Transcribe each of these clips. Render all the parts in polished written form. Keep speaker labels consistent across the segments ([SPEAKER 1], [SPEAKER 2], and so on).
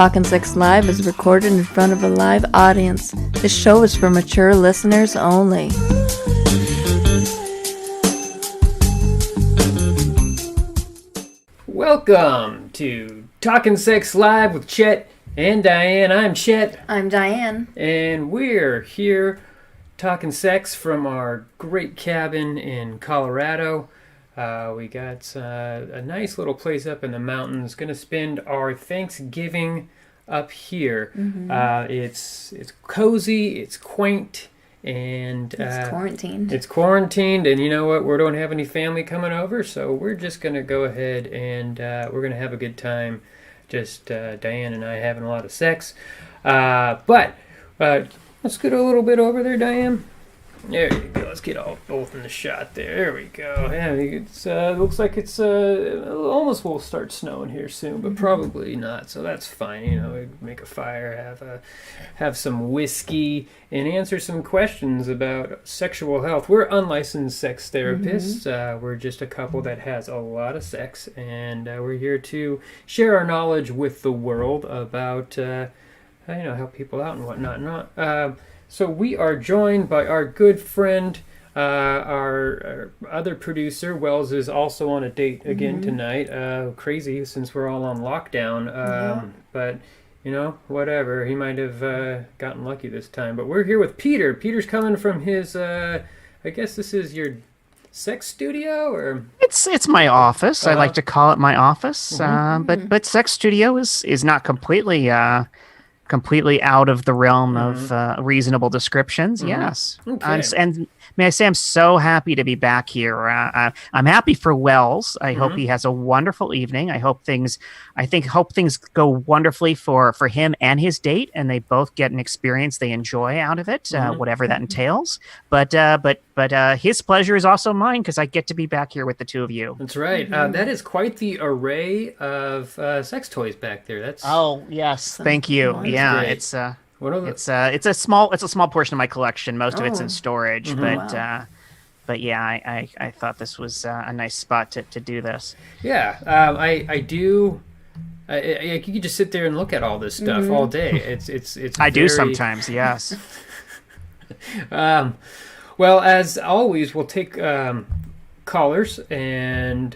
[SPEAKER 1] Talkin' Sex Live is recorded in front of a live audience. This show is for mature listeners only.
[SPEAKER 2] Welcome to Talkin' Sex Live with Chet and Diane. I'm Chet.
[SPEAKER 1] I'm Diane.
[SPEAKER 2] And we're here talking sex from our great cabin in Colorado. We got a nice little place up in the mountains. Going to spend our Thanksgiving up here. Mm-hmm. It's cozy, it's quaint, and
[SPEAKER 1] it's quarantined.
[SPEAKER 2] It's quarantined, and you know what? We don't have any family coming over, so we're just going to go ahead and we're going to have a good time. Just Diane and I having a lot of sex. But let's get a little bit over there, Diane. There you go. Let's get both in the shot there. There we go. Yeah, it looks like it's almost will start snowing here soon, but probably not. So that's fine. You know, we make a fire, have some whiskey, and answer some questions about sexual health. We're unlicensed sex therapists. Mm-hmm. We're just a couple that has a lot of sex, and we're here to share our knowledge with the world about help people out and whatnot. So we are joined by our good friend, our other producer. Wells is also on a date again tonight. Crazy since we're all on lockdown. But, you know, whatever. He might have gotten lucky this time. But we're here with Peter. Peter's coming from his, I guess this is your sex studio? Or
[SPEAKER 3] It's my office. I like to call it my office. But sex studio is not completely out of the realm of reasonable descriptions. Yes. Okay. And may I say, I'm so happy to be back here. I'm happy for Wells. I hope he has a wonderful evening. I hope things go wonderfully for him and his date, and they both get an experience they enjoy out of it, whatever that entails. But his pleasure is also mine because I get to be back here with the two of you.
[SPEAKER 2] That's right. That is quite the array of sex toys back there.
[SPEAKER 3] Yes, thank you. Yeah,
[SPEAKER 2] great.
[SPEAKER 3] it's a small portion of my collection. Most of it's in storage, but yeah, I thought this was a nice spot to do this.
[SPEAKER 2] Yeah, I do. You could just sit there and look at all this stuff all day. It's.
[SPEAKER 3] I do sometimes. Yes.
[SPEAKER 2] Well, as always, we'll take callers and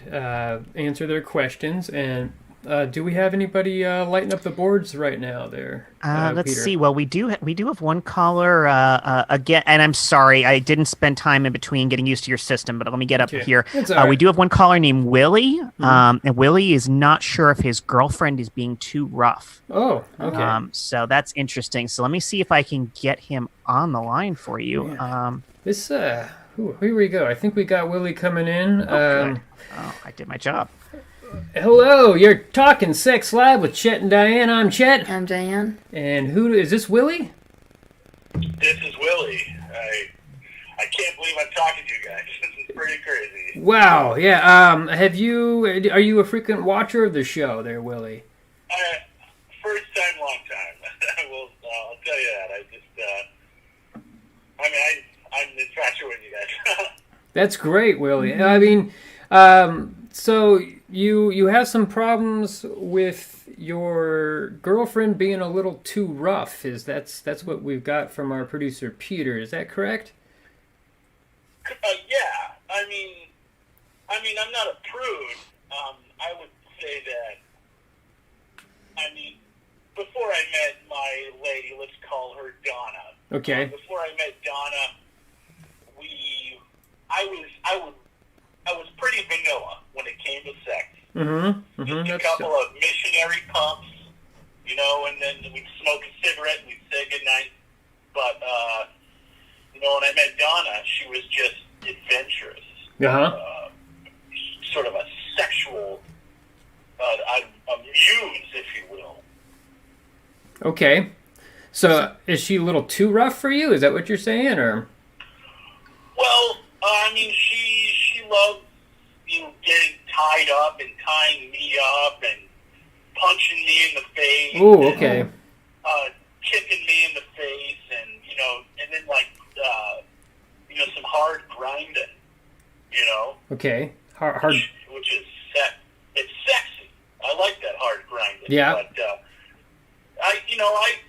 [SPEAKER 2] answer their questions. And do we have anybody lighting up the boards right now there?
[SPEAKER 3] Let's
[SPEAKER 2] Peter?
[SPEAKER 3] see. Well, we do have one caller again, and I'm sorry, I didn't spend time in between getting used to your system, but let me get up here.
[SPEAKER 2] Right.
[SPEAKER 3] We do have one caller named Willie, and Willie is not sure if his girlfriend is being too rough.
[SPEAKER 2] Oh, okay.
[SPEAKER 3] So that's interesting. So let me see if I can get him on the line for you.
[SPEAKER 2] Yeah. Here we go. I think we got Willie coming in.
[SPEAKER 3] I did my job.
[SPEAKER 2] Hello, you're talking Sex Live with Chet and Diane. I'm Chet.
[SPEAKER 1] I'm Diane.
[SPEAKER 2] And who is this? Willie?
[SPEAKER 4] This is Willie. I can't believe I'm talking to you guys. This is pretty crazy.
[SPEAKER 2] Wow. Yeah. Are you a frequent watcher of the show, there, Willie?
[SPEAKER 4] First time, long time. I'll tell you that. I'm infatuated with you guys.
[SPEAKER 2] That's great, Willie. I mean, so you have some problems with your girlfriend being a little too rough. That's what we've got from our producer Peter. Is that correct?
[SPEAKER 4] Yeah. I mean, I'm not a prude. I would say that. I mean, before I met my lady, let's call her Donna.
[SPEAKER 2] Okay.
[SPEAKER 4] Before I met Donna, I was pretty vanilla when it came to sex. Just a couple of missionary pumps, and then we'd smoke a cigarette and we'd say goodnight. But, when I met Donna, she was just adventurous. Sort of a sexual, a muse, if you will.
[SPEAKER 2] Okay. So is she a little too rough for you? Is that what you're saying, or?
[SPEAKER 4] Well, she loves, getting tied up and tying me up and punching me in the face.
[SPEAKER 2] Ooh, okay.
[SPEAKER 4] And, kicking me in the face and, and then some hard grinding,
[SPEAKER 2] Okay. Hard.
[SPEAKER 4] Which is it's sexy. I like that hard grinding.
[SPEAKER 2] Yeah.
[SPEAKER 4] But,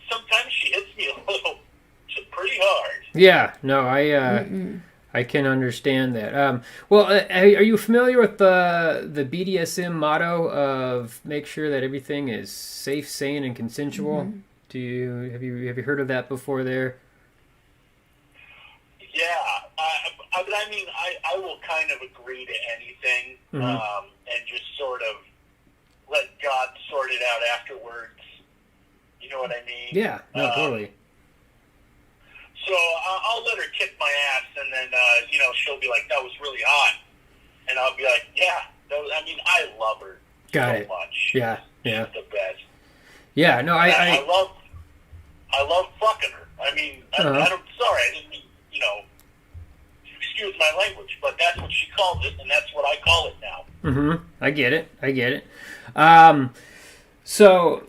[SPEAKER 4] sometimes she hits me a little, pretty hard.
[SPEAKER 2] Yeah, no, I can understand that. Well, are you familiar with the BDSM motto of make sure that everything is safe, sane, and consensual? Mm-hmm. Have you heard of that before there?
[SPEAKER 4] Yeah, I will kind of agree to anything, and just sort of let God sort it out afterwards. You know what I mean?
[SPEAKER 2] Yeah, no, totally.
[SPEAKER 4] So I'll let her kick my ass, and then she'll be like, "That was really hot," and I'll be like, "Yeah, I love her so much. Yeah, she's the best.
[SPEAKER 2] Yeah, no,
[SPEAKER 4] I love fucking her. I don't. Sorry, I didn't mean, excuse my language, but that's what she calls it, and that's what I call it now.
[SPEAKER 2] Mm-hmm. I get it. So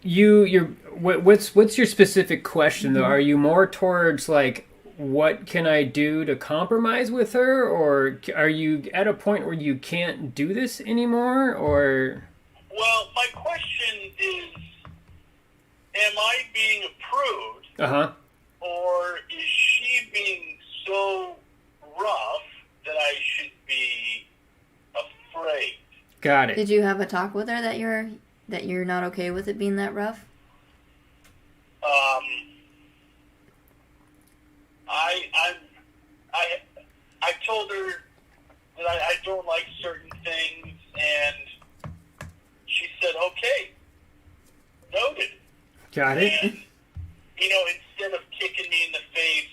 [SPEAKER 2] what's your specific question though? Are you more towards like, what can I do to compromise with her, or are you at a point where you can't do this anymore, or?
[SPEAKER 4] Well, my question is, am I being approved? Or is she being so rough that I should be afraid?
[SPEAKER 2] Got it.
[SPEAKER 1] Did you have a talk with her that you're not okay with it being that rough?
[SPEAKER 4] I told her that I don't like certain things, and she said, "Okay, noted."
[SPEAKER 2] Got it.
[SPEAKER 4] And, instead of kicking me in the face,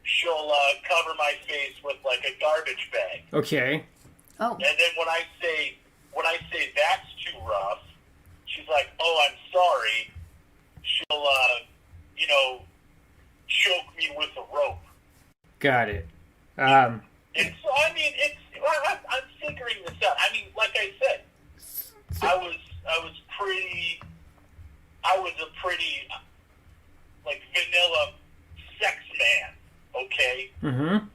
[SPEAKER 4] she'll cover my face with like a garbage bag.
[SPEAKER 2] Okay.
[SPEAKER 1] Oh.
[SPEAKER 4] And then when I say that's too rough, she's like, "Oh, I'm sorry." She'll choke me with a rope.
[SPEAKER 2] Got it.
[SPEAKER 4] And so I'm figuring this out. Like I said, I was a pretty like vanilla sex man. Okay.
[SPEAKER 2] Mm-hmm.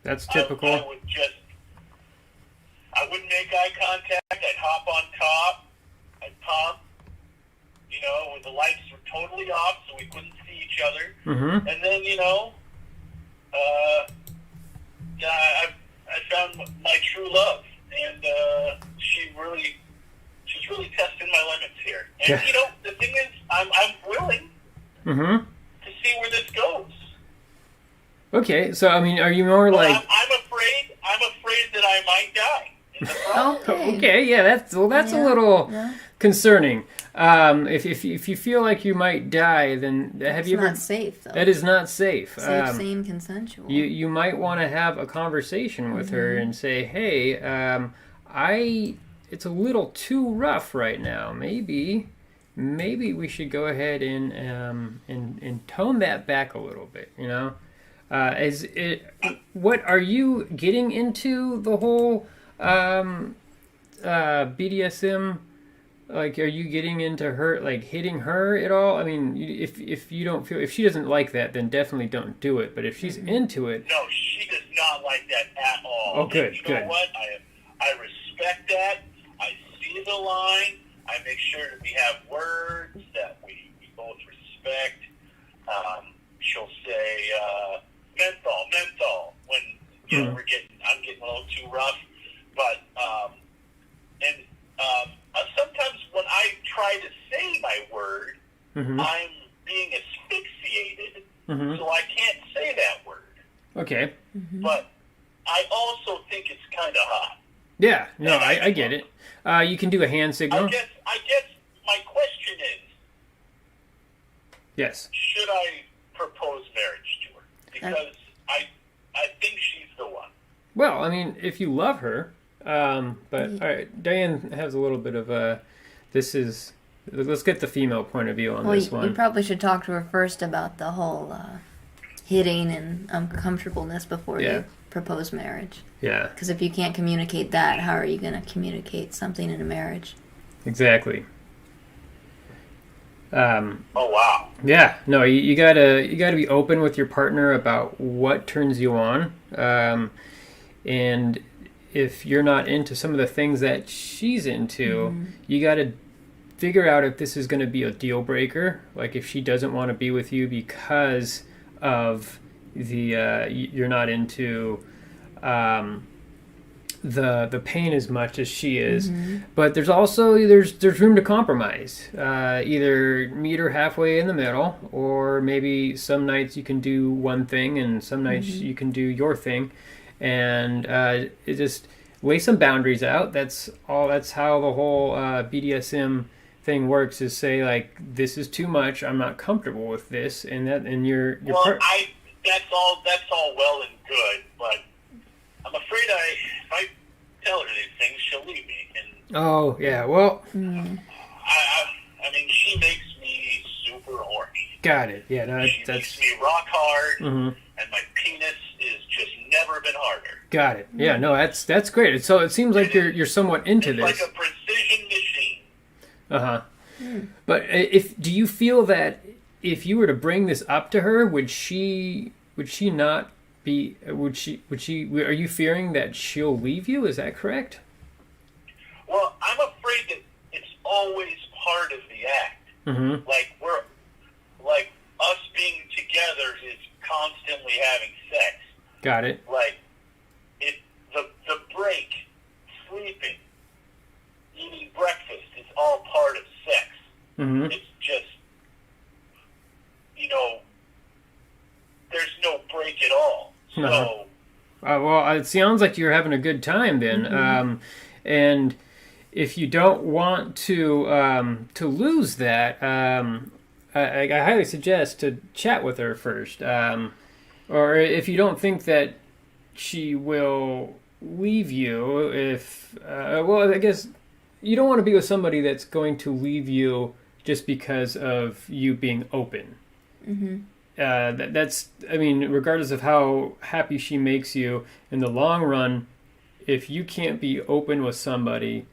[SPEAKER 2] That's typical.
[SPEAKER 4] I wouldn't make eye contact. I'd hop on top. I'd pump. When the lights were totally off, so we couldn't see each other.
[SPEAKER 2] Mm-hmm.
[SPEAKER 4] And then, I found my true love, and she's really testing my limits here. And the thing is, I'm willing to see where this goes.
[SPEAKER 2] Okay, so are you more like?
[SPEAKER 4] I'm afraid that I might die in the process.
[SPEAKER 2] Okay, yeah, that's a little concerning. If you feel like you might die, then have you ever?
[SPEAKER 1] It's not safe, though.
[SPEAKER 2] That is not safe.
[SPEAKER 1] Safe, sane, consensual.
[SPEAKER 2] You might want to have a conversation with her and say, "Hey, it's a little too rough right now. Maybe we should go ahead and tone that back a little bit. What are you getting into the whole BDSM? Like, are you getting into her, like hitting her at all? If you don't feel, if she doesn't like that, then definitely don't do it. But if she's into it,
[SPEAKER 4] no, she does not like that at all.
[SPEAKER 2] Oh, good,
[SPEAKER 4] and you
[SPEAKER 2] good.
[SPEAKER 4] know what? I respect that. I see the line. I make sure that we have words that we both respect. She'll say menthol when I'm getting a little too rough. But sometimes when I try to say my word, I'm being asphyxiated, so I can't say that word.
[SPEAKER 2] Okay.
[SPEAKER 4] But I also think it's kind of hot.
[SPEAKER 2] Yeah, no, I get it. You can do a hand signal.
[SPEAKER 4] I guess my question is,
[SPEAKER 2] yes,
[SPEAKER 4] should I propose marriage to her? Because I think she's the one.
[SPEAKER 2] Well, if you love her, but all right, Diane has a little bit of a. Let's get the female point of view on this one.
[SPEAKER 1] You probably should talk to her first about the whole hitting and uncomfortableness before you propose marriage.
[SPEAKER 2] Yeah.
[SPEAKER 1] Because if you can't communicate that, how are you going to communicate something in a marriage?
[SPEAKER 2] Exactly.
[SPEAKER 4] Oh wow.
[SPEAKER 2] Yeah. No, you gotta be open with your partner about what turns you on, and if you're not into some of the things that she's into, you gotta figure out if this is going to be a deal breaker, like if she doesn't want to be with you because of you're not into the pain as much as she is. But there's also there's room to compromise. Either meet her halfway in the middle, or maybe some nights you can do one thing and some nights you can do your thing, and it just lay some boundaries out. That's how the whole BDSM thing works, is say, like, this is too much, I'm not comfortable with this, and your
[SPEAKER 4] that's all well and good, but I'm afraid if I tell her these things, she'll leave me. And
[SPEAKER 2] oh yeah, well,
[SPEAKER 4] I mean, she makes me super horny.
[SPEAKER 2] Got it. Yeah, no,
[SPEAKER 4] she makes me rock hard, and my penis is just never been harder.
[SPEAKER 2] Got it. Yeah, no, that's great. So it seems like you're somewhat into this.
[SPEAKER 4] It's like a precision machine.
[SPEAKER 2] But do you feel that if you were to bring this up to her, would she not be? Would she? Are you fearing that she'll leave you? Is that correct?
[SPEAKER 4] Well, I'm afraid that it's always part of the act. Like us being together is constantly having sex.
[SPEAKER 2] Got it.
[SPEAKER 4] Like the break, sleeping, eating breakfast is all part of sex. It's just, there's no break at all. So,
[SPEAKER 2] well, it sounds like you're having a good time then. And if you don't want to lose that, I highly suggest to chat with her first. Or if you don't think that she will leave you, I guess you don't want to be with somebody that's going to leave you just because of you being open. That's, I mean, regardless of how happy she makes you, in the long run, if you can't be open with somebody,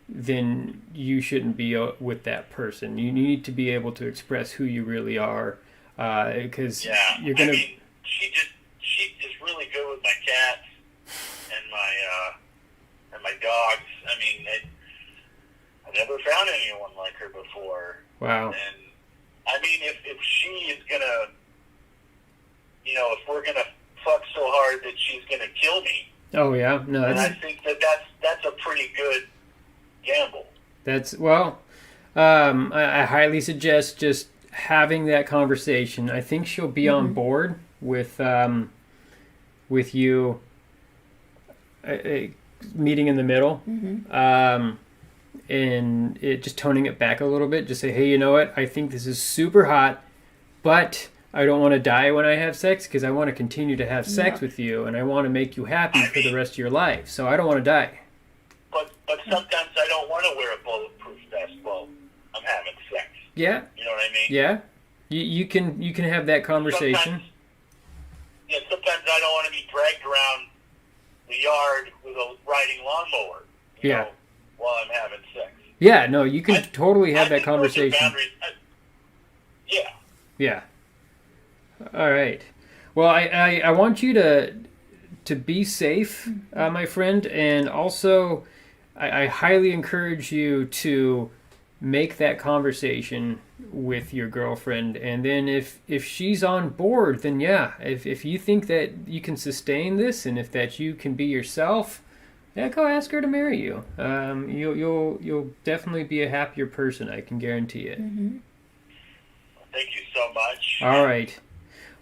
[SPEAKER 2] then you shouldn't be with that person. You need to be able to express who you really are, because you're gonna.
[SPEAKER 4] I mean, she's just really good with my cats and my dogs. I mean, I've never found anyone like her before.
[SPEAKER 2] Wow.
[SPEAKER 4] And I mean, if she is gonna, if we're gonna fuck so hard that she's gonna kill me.
[SPEAKER 2] Oh yeah, no.
[SPEAKER 4] And I think that's a pretty good gamble.
[SPEAKER 2] I highly suggest just having that conversation. I think she'll be on board with you meeting in the middle, and it just toning it back a little bit. Just say, hey, you know what? I think this is super hot, but I don't want to die when I have sex, because I want to continue to have sex with you, and I want to make you happy for the rest of your life. So I don't want to die.
[SPEAKER 4] But sometimes I don't want to wear a bulletproof vest while I'm having sex.
[SPEAKER 2] Yeah.
[SPEAKER 4] You know what I mean?
[SPEAKER 2] Yeah. You can have that conversation.
[SPEAKER 4] Sometimes I don't want to be dragged around the yard with a riding lawnmower. You know, while I'm having sex.
[SPEAKER 2] Yeah. No, you can totally have that conversation. Yeah. All right. Well, I want you to be safe, my friend, and also I highly encourage you to make that conversation with your girlfriend, and then if she's on board, then if you think that you can sustain this, and if that you can be yourself, go ask her to marry you. You'll definitely be a happier person, I can guarantee it.
[SPEAKER 4] Thank you so much.
[SPEAKER 2] All right.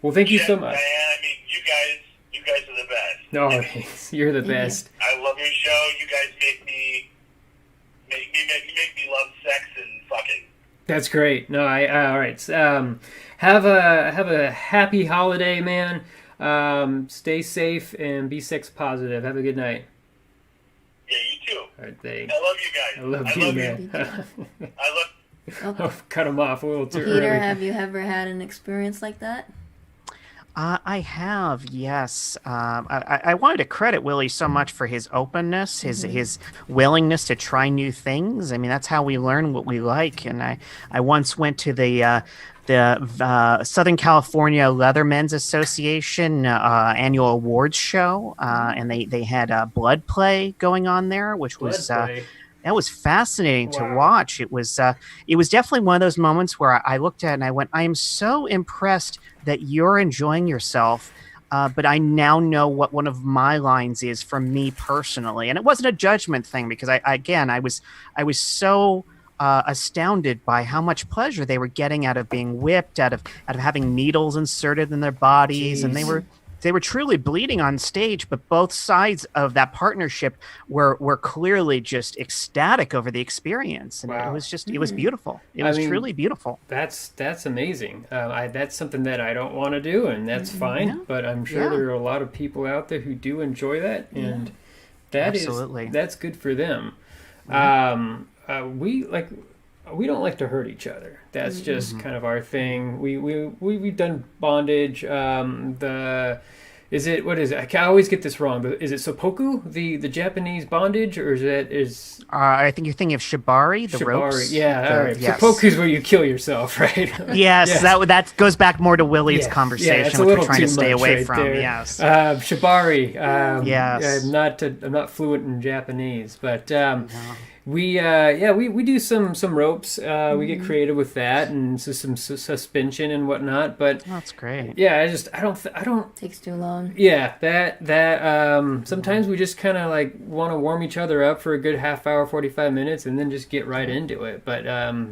[SPEAKER 2] Well, thank you so much.
[SPEAKER 4] Diane, I mean, you guys are the best.
[SPEAKER 2] No, you're the best.
[SPEAKER 4] I love your show. You guys make me love sex and fucking.
[SPEAKER 2] That's great. No, all right. Have a happy holiday, man. Stay safe and be sex positive. Have a good night.
[SPEAKER 4] Yeah, you too.
[SPEAKER 2] All right, thanks.
[SPEAKER 4] I love you guys.
[SPEAKER 2] I love you, man.
[SPEAKER 4] I love.
[SPEAKER 2] Oh, cut him off a little too early.
[SPEAKER 1] Peter, have you ever had an experience like that?
[SPEAKER 3] I have, yes. I wanted to credit Willie so much for his openness, his willingness to try new things. I mean, that's how we learn what we like. And I once went to the Southern California Leathermen's Association annual awards show, and they had blood play going on there, which was that was fascinating to watch. It was definitely one of those moments where I looked at it and I went, I am so impressed that you're enjoying yourself. But I now know what one of my lines is for me personally, and it wasn't a judgment thing because I was so astounded by how much pleasure they were getting out of being whipped, out of having needles inserted in their bodies, and they were truly bleeding on stage. But both sides of that partnership were clearly just ecstatic over the experience, and it was beautiful. It was truly beautiful.
[SPEAKER 2] That's amazing. That's something that I don't want to do, and that's fine. But I'm sure there are a lot of people out there who do enjoy that, and that's good for them. We don't like to hurt each other. That's just kind of our thing. We've done bondage. What is it? I always get this wrong. Is it seppuku, the Japanese bondage, or is
[SPEAKER 3] I think you're thinking of shibari, the ropes.
[SPEAKER 2] Yeah, all right. Yes. Seppuku is where you kill yourself, right?
[SPEAKER 3] Yes, that goes back more to Willie's conversation, which we're trying to stay away from.
[SPEAKER 2] There.
[SPEAKER 3] Yes,
[SPEAKER 2] shibari.
[SPEAKER 3] Yes,
[SPEAKER 2] I'm not fluent in Japanese, but. No. We do some ropes. We get creative with that, and so some suspension and whatnot. But
[SPEAKER 3] that's great.
[SPEAKER 2] Yeah, I don't.
[SPEAKER 1] Takes too long.
[SPEAKER 2] Yeah, that sometimes we just kind of like want to warm each other up for a good half hour, 45 minutes, and then just get right into it. But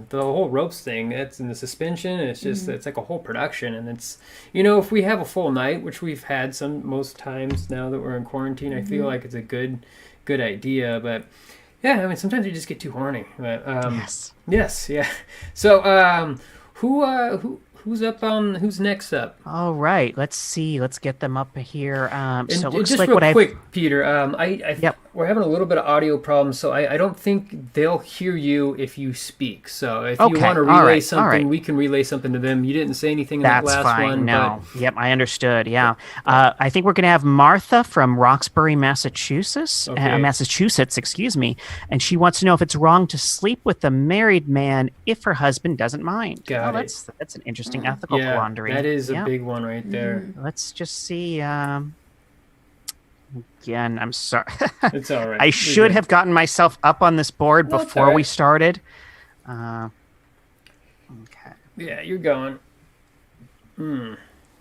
[SPEAKER 2] the whole ropes thing, that's in the suspension. It's just it's like a whole production, and it's if we have a full night, which we've had most times now that we're in quarantine, I feel like it's a good idea, but. Yeah, I mean, sometimes you just get too horny. But, yes, yeah. So, who's next up?
[SPEAKER 3] All right, let's see. Let's get them up here. So it looks
[SPEAKER 2] just
[SPEAKER 3] like
[SPEAKER 2] real quick, Peter. We're having a little bit of audio problems, so I don't think they'll hear you if you speak. So if you want to relay something, we can relay something to them. You didn't say anything in the last one.
[SPEAKER 3] No. Yep, I understood. Yeah. I think we're going to have Martha from Roxbury, Massachusetts. Excuse me. And she wants to know if it's wrong to sleep with a married man if her husband doesn't mind.
[SPEAKER 2] Got it.
[SPEAKER 3] That's an interesting ethical quandary.
[SPEAKER 2] That is a big one right there.
[SPEAKER 3] Let's just see. Again, I'm sorry.
[SPEAKER 2] It's all right.
[SPEAKER 3] I should have gotten myself up on this board before we started. Okay.
[SPEAKER 2] Yeah, you're going.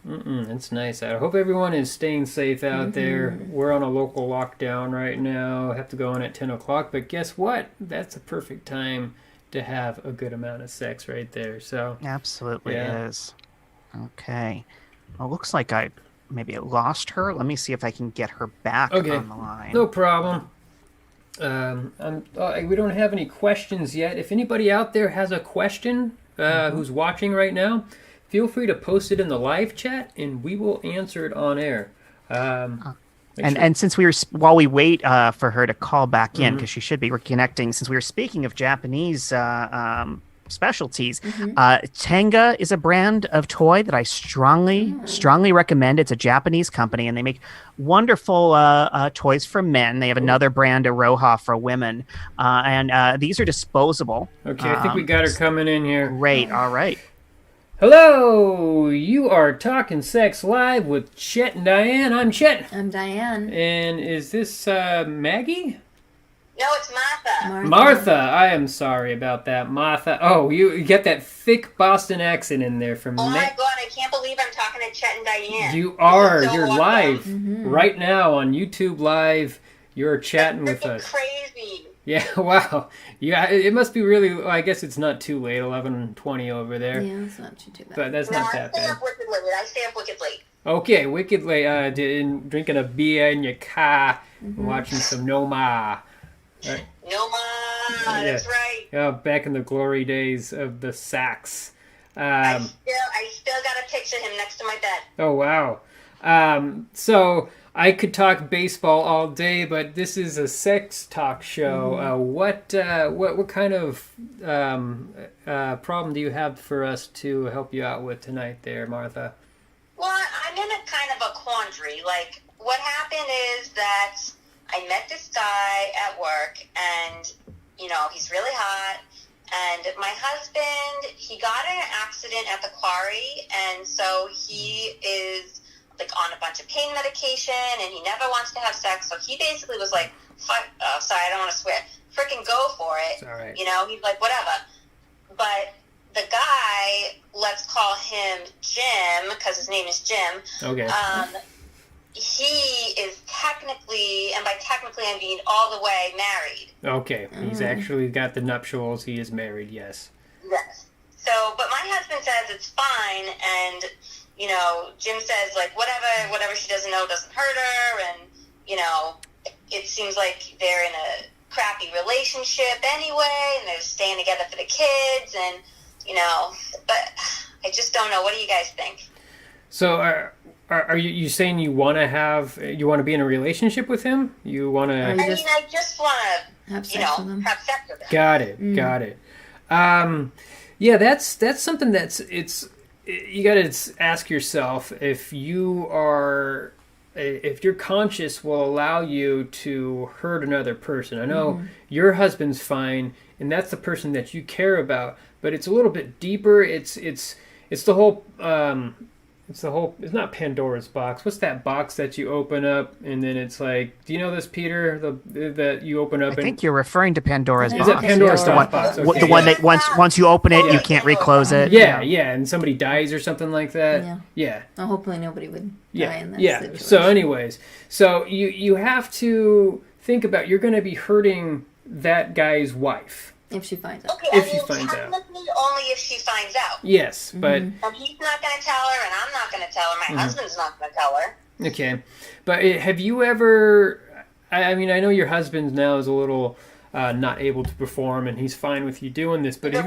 [SPEAKER 2] It's nice. I hope everyone is staying safe out there. We're on a local lockdown right now. Have to go in at 10 o'clock. But guess what? That's a perfect time to have a good amount of sex right there. So
[SPEAKER 3] absolutely is. Okay. Well, looks like I maybe lost her. Let me see if I can get her back on the line.
[SPEAKER 2] No problem. We don't have any questions yet. If anybody out there has a question who's watching right now, feel free to post it in the live chat, and we will answer it on air.
[SPEAKER 3] And since while we wait for her to call back in, because she should be reconnecting, since we were speaking of Japanese specialties, Tenga is a brand of toy that I strongly recommend. It's a Japanese company, and they make wonderful toys for men. They have another brand, Aroha, for women, and these are disposable.
[SPEAKER 2] Okay, I think we got her coming in here.
[SPEAKER 3] Great, all right.
[SPEAKER 2] Hello, you are Talkin' Sex Live with Chet and Diane. I'm Chet.
[SPEAKER 1] I'm Diane.
[SPEAKER 2] And is this Maggie?
[SPEAKER 4] No, it's Martha.
[SPEAKER 2] Martha, I am sorry about that. Martha. Oh, you get that thick Boston accent in there from
[SPEAKER 4] Oh my god, I can't believe I'm talking to Chet and Diane.
[SPEAKER 2] You are. You're live right now on YouTube Live. You're chatting with us.
[SPEAKER 4] Crazy.
[SPEAKER 2] Yeah, wow. Yeah, it must be really. Well, I guess it's not too late. 11:20 over there.
[SPEAKER 1] Yeah, it's not too bad.
[SPEAKER 2] But that's not that bad.
[SPEAKER 4] I stay up wicked late.
[SPEAKER 2] Okay, wicked late. Drinking a beer in your car, watching some Noma.
[SPEAKER 4] Right. Noma, that's right.
[SPEAKER 2] Oh, back in the glory days of the sax.
[SPEAKER 4] I still got a picture of him next to my bed.
[SPEAKER 2] Oh wow. So I could talk baseball all day, but this is a sex talk show. What kind of problem do you have for us to help you out with tonight, there, Martha?
[SPEAKER 4] Well, I'm in a kind of a quandary. Like, what happened is that I met this guy at work, and he's really hot. And my husband, he got in an accident at the quarry, and so he is like on a bunch of pain medication, and he never wants to have sex. So he basically was like, fuck, I don't want to swear,
[SPEAKER 5] freaking go for it.
[SPEAKER 2] It's all right.
[SPEAKER 5] You know, he's like, whatever. But the guy, let's call him Jim, because his name is Jim.
[SPEAKER 2] Okay.
[SPEAKER 5] He is technically, and by technically I mean all the way married.
[SPEAKER 2] Okay. He's actually got the nuptials. He is married, yes.
[SPEAKER 5] Yes. So, but my husband says it's fine, and, you know, Jim says, like, whatever she doesn't know doesn't hurt her, and, you know, it seems like they're in a crappy relationship anyway, and they're staying together for the kids, and, you know, but I just don't know. What do you guys think?
[SPEAKER 2] So, are you saying you want to be in a relationship with him? You want to?
[SPEAKER 5] I just want to,
[SPEAKER 1] have
[SPEAKER 5] you
[SPEAKER 1] sex
[SPEAKER 5] know,
[SPEAKER 1] with him.
[SPEAKER 5] have sex with him.
[SPEAKER 2] Got it. Yeah, that's something you got to ask yourself if your conscience will allow you to hurt another person. I know your husband's fine, and that's the person that you care about, but it's a little bit deeper. It's the whole. It's not Pandora's box. What's that box that you open up and then it's like, do you know this, Peter? That you open up.
[SPEAKER 3] I think you're referring to Pandora's
[SPEAKER 1] Is
[SPEAKER 3] box.
[SPEAKER 1] it Pandora's
[SPEAKER 2] box? Okay.
[SPEAKER 3] The one that once you open it, you can't reclose it.
[SPEAKER 2] Yeah, and somebody dies or something like that. Yeah.
[SPEAKER 1] Well, hopefully nobody would die in that situation.
[SPEAKER 2] So anyways, you have to think about, you're going to be hurting that guy's wife.
[SPEAKER 1] If she finds out.
[SPEAKER 5] Okay,
[SPEAKER 2] If she finds out.
[SPEAKER 5] technically only if she finds out.
[SPEAKER 2] Yes, but...
[SPEAKER 5] And he's not going to tell her, and I'm not going to tell her. My husband's not going to tell her.
[SPEAKER 2] Okay. But have you ever... I mean, I know your husband now is a little not able to perform, and he's fine with you doing this, but...
[SPEAKER 5] He's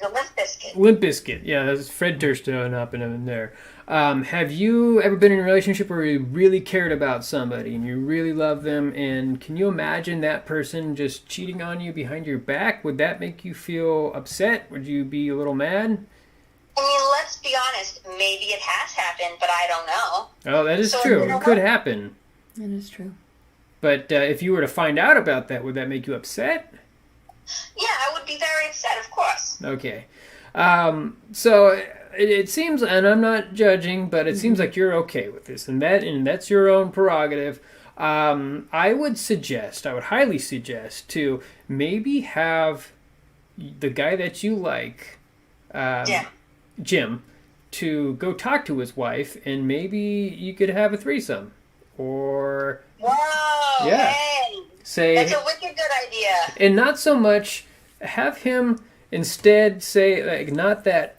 [SPEAKER 5] a Limp Bizkit.
[SPEAKER 2] Limp Bizkit. Yeah, that's Fred Durst up in there. Have you ever been in a relationship where you really cared about somebody and you really love them, and can you imagine that person just cheating on you behind your back? Would that make you feel upset? Would you be a little mad?
[SPEAKER 5] I mean, let's be honest. Maybe it has happened, but I don't know.
[SPEAKER 2] Oh, that is true.
[SPEAKER 5] You know
[SPEAKER 2] It could happen.
[SPEAKER 1] That is true.
[SPEAKER 2] But if you were to find out about that, would that make you upset?
[SPEAKER 5] Yeah, I would be very upset, of course.
[SPEAKER 2] Okay. So it seems, and I'm not judging, but it seems like you're okay with this, and that's your own prerogative. I would highly suggest to maybe have the guy that you like, Jim, to go talk to his wife, and maybe you could have a threesome, or
[SPEAKER 5] Whoa!
[SPEAKER 2] Yeah.
[SPEAKER 5] Hey,
[SPEAKER 2] say,
[SPEAKER 5] that's a wicked good idea.
[SPEAKER 2] and not so much have him instead say, like, not that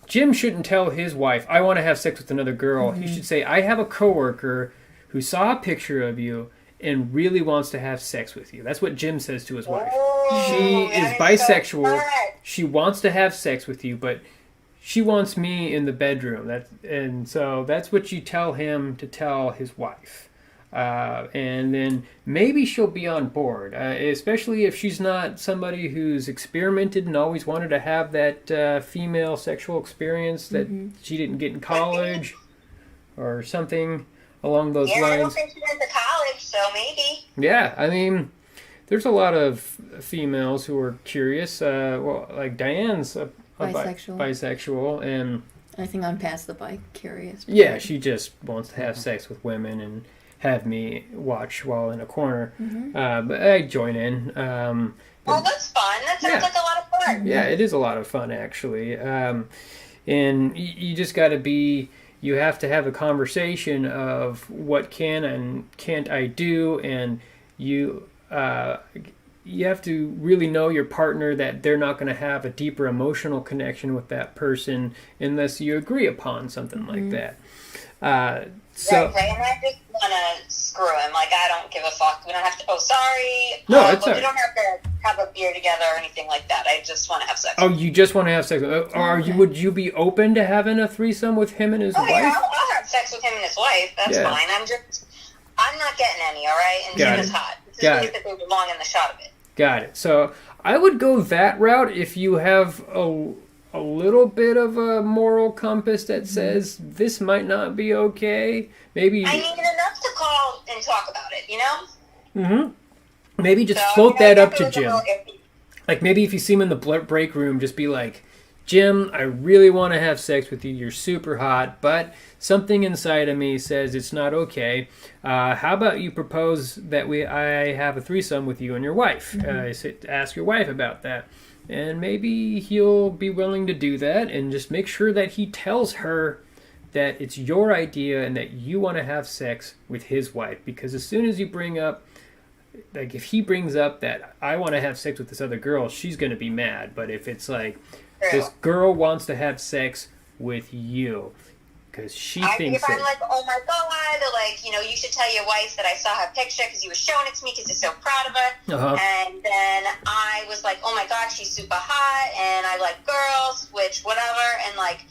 [SPEAKER 2] Jim shouldn't tell his wife, I want to have sex with another girl. He should say, I have a coworker who saw a picture of you and really wants to have sex with you. That's what Jim says to his wife. She is bisexual.
[SPEAKER 5] So
[SPEAKER 2] She wants to have sex with you, but she wants me in the bedroom. And so that's what you tell him to tell his wife. And then maybe she'll be on board, especially if she's not somebody who's experimented and always wanted to have that female sexual experience that she didn't get in college or something along those
[SPEAKER 5] I
[SPEAKER 2] lines.
[SPEAKER 5] don't think she went to college, so maybe.
[SPEAKER 2] Yeah, I mean, there's a lot of females who are curious. Like Diane's bisexual, and
[SPEAKER 1] I think I'm past the bi-curious.
[SPEAKER 2] Yeah, she just wants to have sex with women and have me watch while in a corner. But I join in.
[SPEAKER 5] Well, that's fun. That sounds like a lot of fun.
[SPEAKER 2] Yeah, it is a lot of fun, actually. And you just got to you have to have a conversation of what can and can't I do, and you have to really know your partner, that they're not going to have a deeper emotional connection with that person unless you agree upon something like that. So,
[SPEAKER 5] right, and I just want to screw him. Like, I don't give a fuck. We don't have to, sorry.
[SPEAKER 2] No, it's
[SPEAKER 5] but
[SPEAKER 2] all
[SPEAKER 5] we don't have to have a beer together or anything like that. I just want to have sex.
[SPEAKER 2] Oh, you just want to have sex? Would you be open to having a threesome with him and his wife?
[SPEAKER 5] Yeah, I'll have sex with him and his wife. That's fine. I'm not getting any, all right? And Jim is hot. It's just that they belong in the shot of it.
[SPEAKER 2] Got it. So I would go that route if you have a little bit of a moral compass that says this might not be okay. Maybe
[SPEAKER 5] I mean, enough to call and talk about it, you know?
[SPEAKER 2] Maybe just float that up to Jim. Like, maybe if you see him in the break room, just be like, Jim, I really want to have sex with you. You're super hot, but something inside of me says it's not okay. How about you propose that I have a threesome with you and your wife? Ask your wife about that. And maybe he'll be willing to do that, and just make sure that he tells her that it's your idea and that you want to have sex with his wife. Because as soon as you bring up, like if he brings up that I want to have sex with this other girl, she's going to be mad. But if it's like, this girl wants to have sex with you, because she thinks
[SPEAKER 5] if I'm like, oh my God, like, you should tell your wife that I saw her picture because you were showing it to me because you're so proud of her. And then I was like, oh my God, she's super hot and I like girls, which whatever. And like,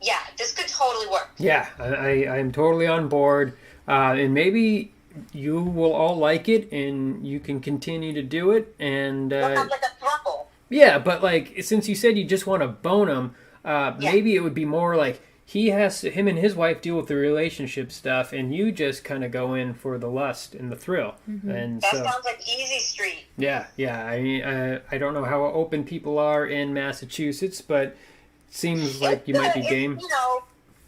[SPEAKER 5] yeah, this could totally work.
[SPEAKER 2] Yeah, I'm totally on board. And maybe you will all like it and you can continue to do it. And
[SPEAKER 5] We'll have like a throuple.
[SPEAKER 2] Yeah, but like, since you said you just want to bone him, maybe it would be more like him and his wife deal with the relationship stuff, and you just kind of go in for the lust and the thrill. And
[SPEAKER 5] that sounds like easy street.
[SPEAKER 2] Yeah. I don't know how open people are in Massachusetts, but it seems like you might be game.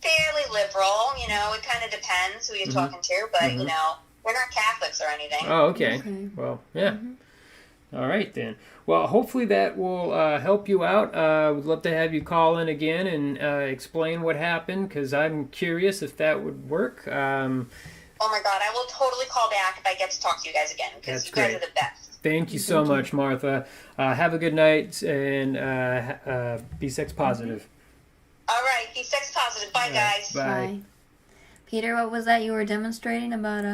[SPEAKER 5] Fairly liberal. It kind of depends who you're talking to, but we're not Catholics or anything.
[SPEAKER 2] Oh, okay. Well, yeah. All right, then. Well, hopefully that will help you out. We'd love to have you call in again and explain what happened, because I'm curious if that would work.
[SPEAKER 5] Oh, my God. I will totally call back if I get to talk to you guys again, because you guys are the best.
[SPEAKER 2] Thank you so much, Martha. Have a good night, and be sex positive.
[SPEAKER 5] All right. Be sex positive. Bye, guys.
[SPEAKER 2] Bye.
[SPEAKER 1] Peter, what was that you were demonstrating about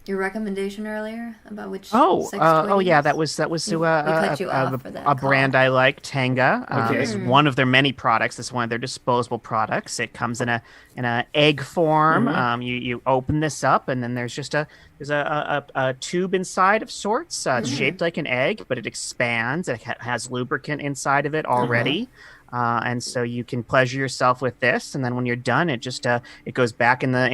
[SPEAKER 1] your recommendation earlier about which sex
[SPEAKER 3] yeah, that was a brand I like, Tenga.
[SPEAKER 2] Okay.
[SPEAKER 3] It's one of their many products. It's one of their disposable products. It comes in a egg form. You open this up, and then there's a tube inside of sorts. It's shaped like an egg, but it expands. It has lubricant inside of it already. And so you can pleasure yourself with this, and then when you're done, it just it goes back in the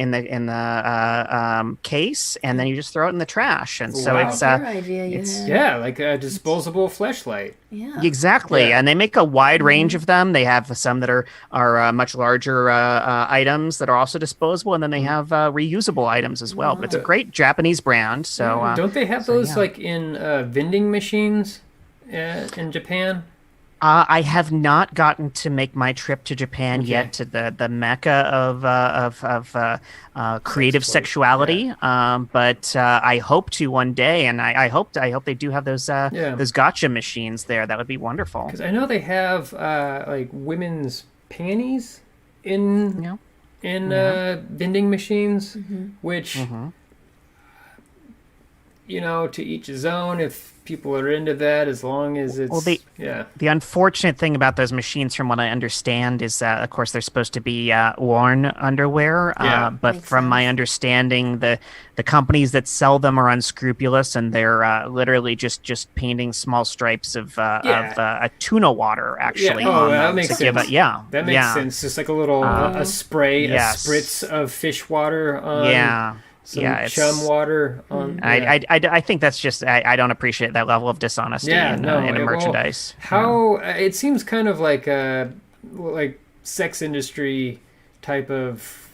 [SPEAKER 3] case, and then you just throw it in the trash. And so it's
[SPEAKER 2] like a disposable fleshlight.
[SPEAKER 1] Yeah,
[SPEAKER 3] exactly. Yeah. And they make a wide range of them. They have some that are much larger items that are also disposable, and then they have reusable items as well. But it's a great Japanese brand. So
[SPEAKER 2] don't they have those like in vending machines in Japan?
[SPEAKER 3] I have not gotten to make my trip to Japan yet, to the mecca of creative sexuality. But I hope to one day, and I hope they do have those gotcha machines there. That would be wonderful.
[SPEAKER 2] Because I know they have like women's panties in vending machines, which to each his own. If people are into that, as long as it's
[SPEAKER 3] the unfortunate thing about those machines, from what I understand, is that of course they're supposed to be worn underwear, but from my understanding, the companies that sell them are unscrupulous, and they're literally just painting small stripes of a tuna water actually.
[SPEAKER 2] That makes sense.
[SPEAKER 3] That
[SPEAKER 2] makes sense. Just like a little a spray, a spritz of fish water on some chum water on.
[SPEAKER 3] I think that's just I don't appreciate that level of dishonesty in a merchandise.
[SPEAKER 2] It seems kind of like a sex industry type of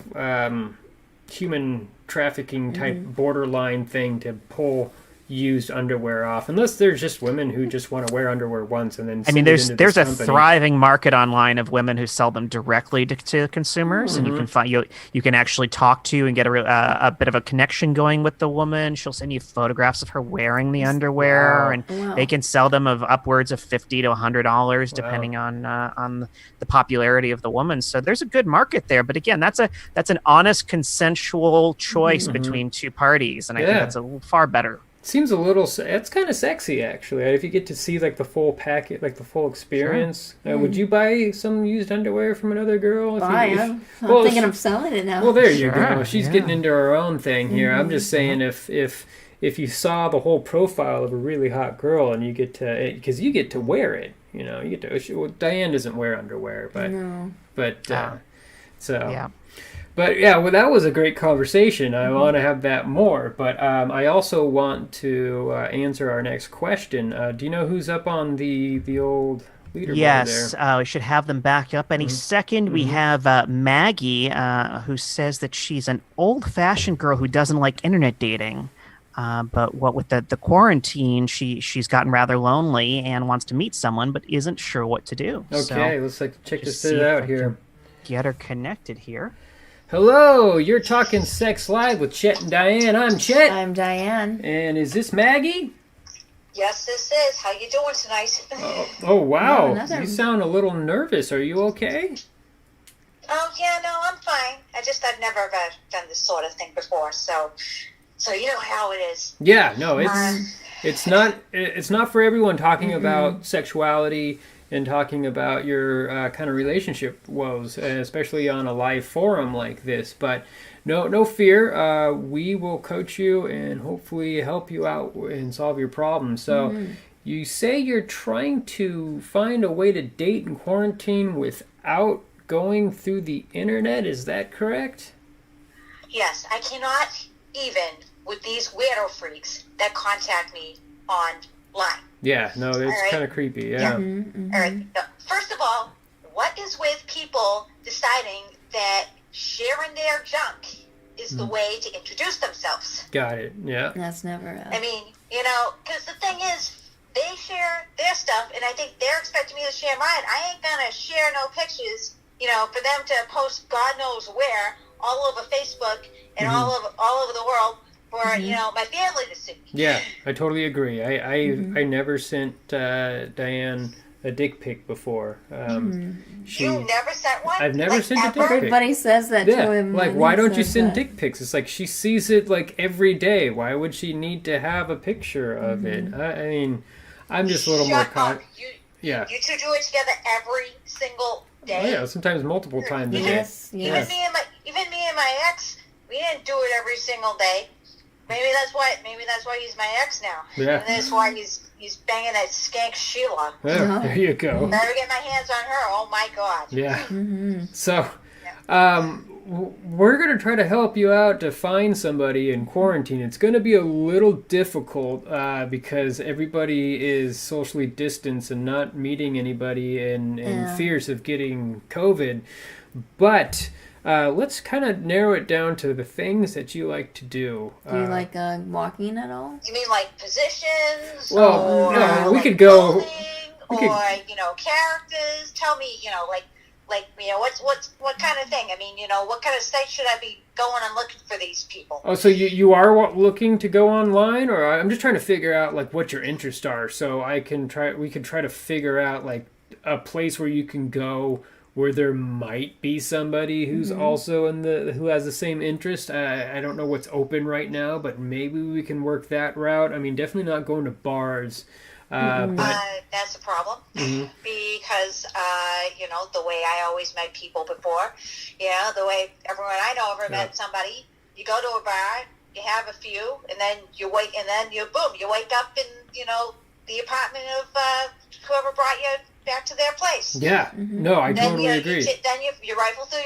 [SPEAKER 2] human trafficking type borderline thing to pull used underwear off, unless there's just women who just want to wear underwear once and then
[SPEAKER 3] there's a thriving market online of women who sell them directly to consumers, and you can find you can actually talk to and get a bit of a connection going with the woman. She'll send you photographs of her wearing the underwear, and they can sell them of upwards of $50 to $100 depending on the popularity of the woman. So there's a good market there, but again, that's an honest consensual choice between two parties, and I think that's a far better.
[SPEAKER 2] Seems a little. It's kind of sexy, actually. If you get to see like the full packet, like the full experience, would you buy some used underwear from another girl?
[SPEAKER 1] I'm thinking of selling it now.
[SPEAKER 2] Well, there you go. She's getting into her own thing here. I'm just saying, if you saw the whole profile of a really hot girl, and you get to, because you get to wear it, you get to. Well, Diane doesn't wear underwear, but But that was a great conversation. I want to have that more, but I also want to answer our next question. Do you know who's up on the old leaderboard
[SPEAKER 3] Yes,
[SPEAKER 2] there.
[SPEAKER 3] we should have them back up any second. We have Maggie, who says that she's an old-fashioned girl who doesn't like internet dating. But what with the quarantine, she's gotten rather lonely and wants to meet someone, but isn't sure what to do.
[SPEAKER 2] Okay, let's check
[SPEAKER 3] just
[SPEAKER 2] this
[SPEAKER 3] see if
[SPEAKER 2] out
[SPEAKER 3] I
[SPEAKER 2] here.
[SPEAKER 3] get her connected here.
[SPEAKER 2] Hello, you're talking Sex Live with Chet and Diane. I'm Chet.
[SPEAKER 1] I'm Diane.
[SPEAKER 2] And is this Maggie?
[SPEAKER 5] Yes, this is. How you doing tonight?
[SPEAKER 2] Oh wow,
[SPEAKER 1] another-
[SPEAKER 2] you sound a little nervous. Are you okay?
[SPEAKER 5] Oh, yeah, no, I'm fine. I've never done this sort of thing before, so you know how it is.
[SPEAKER 2] Yeah, no, it's not for everyone talking about sexuality and talking about your kind of relationship woes, especially on a live forum like this. But no fear. We will coach you and hopefully help you out and solve your problems. So you say you're trying to find a way to date in quarantine without going through the internet. Is that correct?
[SPEAKER 5] Yes, I cannot even with these weirdo freaks that contact me online.
[SPEAKER 2] Yeah, no, it's
[SPEAKER 5] right.
[SPEAKER 2] kind of creepy. Yeah.
[SPEAKER 5] All right. Now, first of all, what is with people deciding that sharing their junk is the way to introduce themselves?
[SPEAKER 2] Got it. Yeah.
[SPEAKER 1] That's never.
[SPEAKER 5] I mean, because the thing is, they share their stuff, and I think they're expecting me to share mine. I ain't gonna share no pictures, for them to post God knows where all over Facebook and all over the world for my family to see.
[SPEAKER 2] Yeah, I totally agree. I never sent Diane a dick pic before.
[SPEAKER 5] You never sent one?
[SPEAKER 2] I've never sent a dick pic.
[SPEAKER 1] Everybody says that to him.
[SPEAKER 2] Like,
[SPEAKER 1] and
[SPEAKER 2] why
[SPEAKER 1] he
[SPEAKER 2] don't you
[SPEAKER 1] says
[SPEAKER 2] send
[SPEAKER 1] that.
[SPEAKER 2] dick pics? It's like she sees it like every day. Why would she need to have a picture of it? I mean, I'm just a little more
[SPEAKER 5] Shut up.
[SPEAKER 2] Yeah.
[SPEAKER 5] You two do it together every single day?
[SPEAKER 2] Oh, yeah, sometimes multiple times a day.
[SPEAKER 1] Yes.
[SPEAKER 5] Even me and my ex, we didn't do it every single day. Maybe that's why he's my ex now.
[SPEAKER 2] Yeah.
[SPEAKER 5] And that's why he's banging that skank Sheila.
[SPEAKER 2] Yeah, there you go.
[SPEAKER 5] Never get my hands on her. Oh my God.
[SPEAKER 2] Yeah. So, we're going to try to help you out to find somebody in quarantine. It's going to be a little difficult because everybody is socially distanced and not meeting anybody and fears of getting COVID. But let's kind of narrow it down to the things that you like to do.
[SPEAKER 1] Do you like walking at all?
[SPEAKER 5] You mean like positions?
[SPEAKER 2] Well,
[SPEAKER 5] or
[SPEAKER 2] no, we
[SPEAKER 5] like
[SPEAKER 2] could go.
[SPEAKER 5] clothing, or characters? Tell me, what kind of thing? I mean, what kind of site should I be going and looking for these people?
[SPEAKER 2] Oh, so you are looking to go online, or I'm just trying to figure out like what your interests are, so we can try to figure out like a place where you can go where there might be somebody who's also who has the same interest. I don't know what's open right now, but maybe we can work that route. I mean, definitely not going to bars. But
[SPEAKER 5] that's a problem because the way I always met people before, the way everyone I know ever met somebody. You go to a bar, you have a few, and then you wake up in the apartment of whoever brought you back to their place.
[SPEAKER 2] Yeah, no, I totally agree.
[SPEAKER 5] Then you rifle through